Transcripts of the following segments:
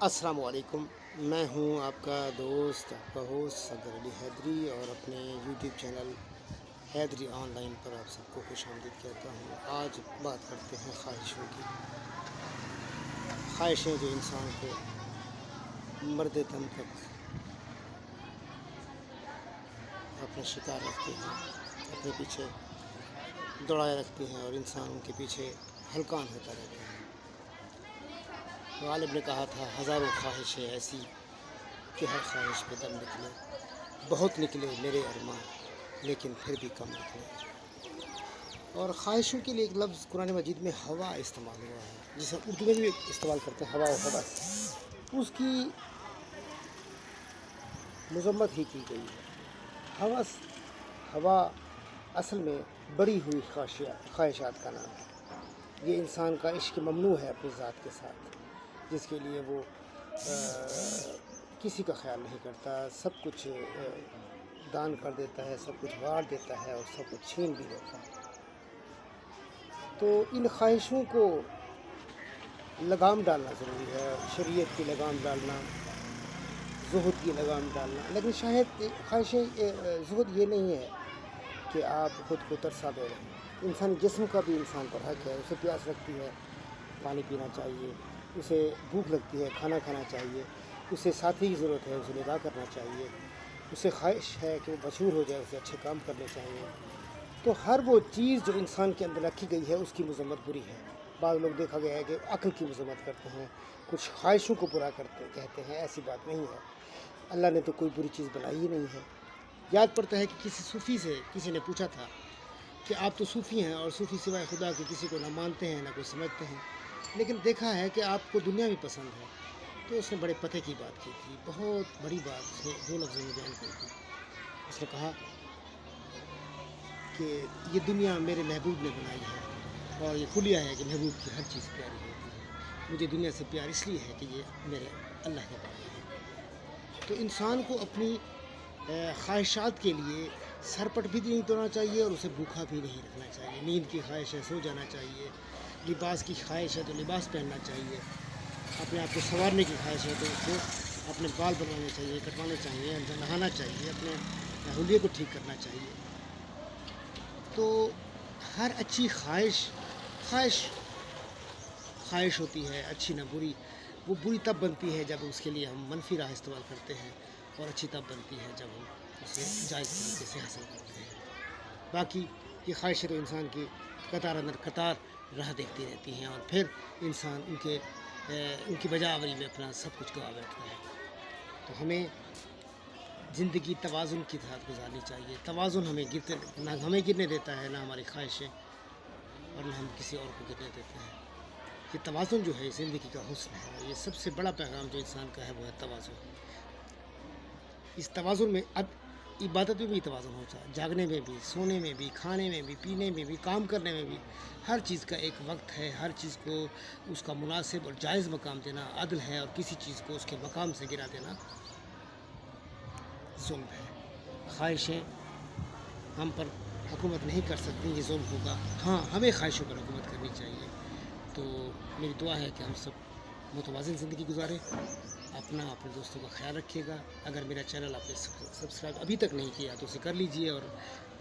السلام علیکم، میں ہوں آپ کا دوست، آپ کا ہوسٹ صدر علی حیدری، اور اپنے YouTube channel Haidri online پر آپ سب کو خوش آمدید کہتا ہوں۔ آج بات کرتے ہیں خواہشوں کی، خواہشیں جو انسان کو مرد دم تک اپنا شکار رکھتے ہیں، اپنے پیچھے دوڑائے رکھتے ہیں اور انسان ان کے پیچھے ہلکان ہوتا رہتا ہے۔ غالب نے کہا تھا، ہزاروں خواہشیں ایسی کہ ہر خواہش پہ دم نکلے، بہت نکلے میرے ارمان لیکن پھر بھی کم نکلے۔ اور خواہشوں کے لیے ایک لفظ قرآن مجید میں ہوا استعمال ہوا ہے، جسے اردو میں بھی استعمال کرتے ہیں، ہوا و ہوس۔ اس کی مذمت ہی کی گئی ہے۔ ہوس، ہوا اصل میں بڑی ہوئی خواہشات کا نام ہے۔ یہ انسان کا عشق ممنوع ہے اپنی ذات کے ساتھ، جس کے لیے وہ کسی کا خیال نہیں کرتا، سب کچھ دان کر دیتا ہے، سب کچھ واڑ دیتا ہے اور سب کچھ چھین بھی لیتا ہے۔ تو ان خواہشوں کو لگام ڈالنا ضروری ہے، شریعت کی لگام ڈالنا، زہد کی لگام ڈالنا۔ لیکن شاید زہد یہ نہیں ہے کہ آپ خود کو ترسا دے رہے ہیں۔ انسانی جسم کا بھی انسان پر حق ہے، اسے پیاس لگتی ہے، پانی پینا چاہیے، اسے بھوک لگتی ہے، کھانا کھانا چاہیے، اسے ساتھی کی ضرورت ہے، اسے نکاح کرنا چاہیے، اسے خواہش ہے کہ وہ مشہور ہو جائے، اسے اچھے کام کرنے چاہیے۔ تو ہر وہ چیز جو انسان کے اندر رکھی گئی ہے اس کی مذمت بری ہے۔ بعض لوگ دیکھا گیا ہے کہ عقل کی مذمت کرتے ہیں، کچھ خواہشوں کو پورا کہتے ہیں، ایسی بات نہیں ہے۔ اللہ نے تو کوئی بری چیز بنائی ہی نہیں ہے۔ یاد پڑتا ہے کہ کسی صوفی سے کسی نے پوچھا تھا کہ آپ تو صوفی ہیں اور صوفی سوائے خدا کے کسی کو نہ مانتے ہیں نہ کوئی سمجھتے ہیں، لیکن دیکھا ہے کہ آپ کو دنیا بھی پسند ہے۔ تو اس نے بڑے پتے کی بات کی تھی، بہت بڑی بات اس نے 2 لفظوں میں بیان کی تھی۔ اس نے کہا کہ یہ دنیا میرے محبوب نے بنائی ہے، اور یہ کھلیا ہے کہ محبوب کی ہر چیز پیاری ہوتی ہے۔ مجھے دنیا سے پیار اس لیے ہے کہ یہ میرے اللہ کا بنایا ہے۔ تو انسان کو اپنی خواہشات کے لیے سرپٹ بھی نہیں توڑنا چاہیے اور اسے بھوکا بھی نہیں رکھنا چاہیے۔ نیند کی خواہش ہے، سو جانا چاہیے۔ لباس کی خواہش ہے تو لباس پہننا چاہیے۔ اپنے آپ کو سنوارنے کی خواہش ہے تو اس کو اپنے بال بنوانے چاہیے، کٹوانے چاہیے، نہانا چاہیے، اپنے حلیے کو ٹھیک کرنا چاہیے۔ تو ہر اچھی خواہش ہوتی ہے، اچھی نہ بری۔ وہ بری تب بنتی ہے جب اس کے لیے ہم منفی راہ استعمال کرتے ہیں، اور اچھی تب بنتی ہے جب ہم اسے جائز طریقے سے حاصل کرتے ہیں۔ باقی یہ خواہشیں تو انسان کی قطار اندر قطار راہ دیکھتی رہتی ہیں، اور پھر انسان ان کی بجا آوری میں اپنا سب کچھ گوا بیٹھتا ہے۔ تو ہمیں زندگی توازن کی ساتھ گزارنی چاہیے۔ توازن نہ ہمیں گرنے دیتا ہے، نہ ہماری خواہشیں، اور نہ ہم کسی اور کو گرنے دیتے ہیں۔ یہ توازن جو ہے زندگی کا حسن ہے، یہ سب سے بڑا پیغام جو انسان کا ہے وہ ہے توازن۔ اس توازن میں اب عبادت میں بھی توازن ہوتا ہے، جاگنے میں بھی، سونے میں بھی، کھانے میں بھی، پینے میں بھی، کام کرنے میں بھی۔ ہر چیز کا ایک وقت ہے، ہر چیز کو اس کا مناسب اور جائز مقام دینا عدل ہے، اور کسی چیز کو اس کے مقام سے گرا دینا ظلم ہے۔ خواہشیں ہم پر حکومت نہیں کر سکتی، یہ ظلم ہوگا۔ ہاں، ہمیں خواہشوں پر حکومت کرنی چاہیے۔ تو میری دعا ہے کہ ہم سب متوازن زندگی گزاریں۔ اپنے دوستوں کا خیال رکھیے گا۔ اگر میرا چینل آپ نے سبسکرائب ابھی تک نہیں کیا تو اسے کر لیجئے، اور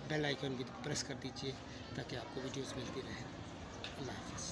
بیل آئیکن بھی پریس کر دیجئے تاکہ آپ کو ویڈیوز ملتی رہیں۔ اللہ حافظ۔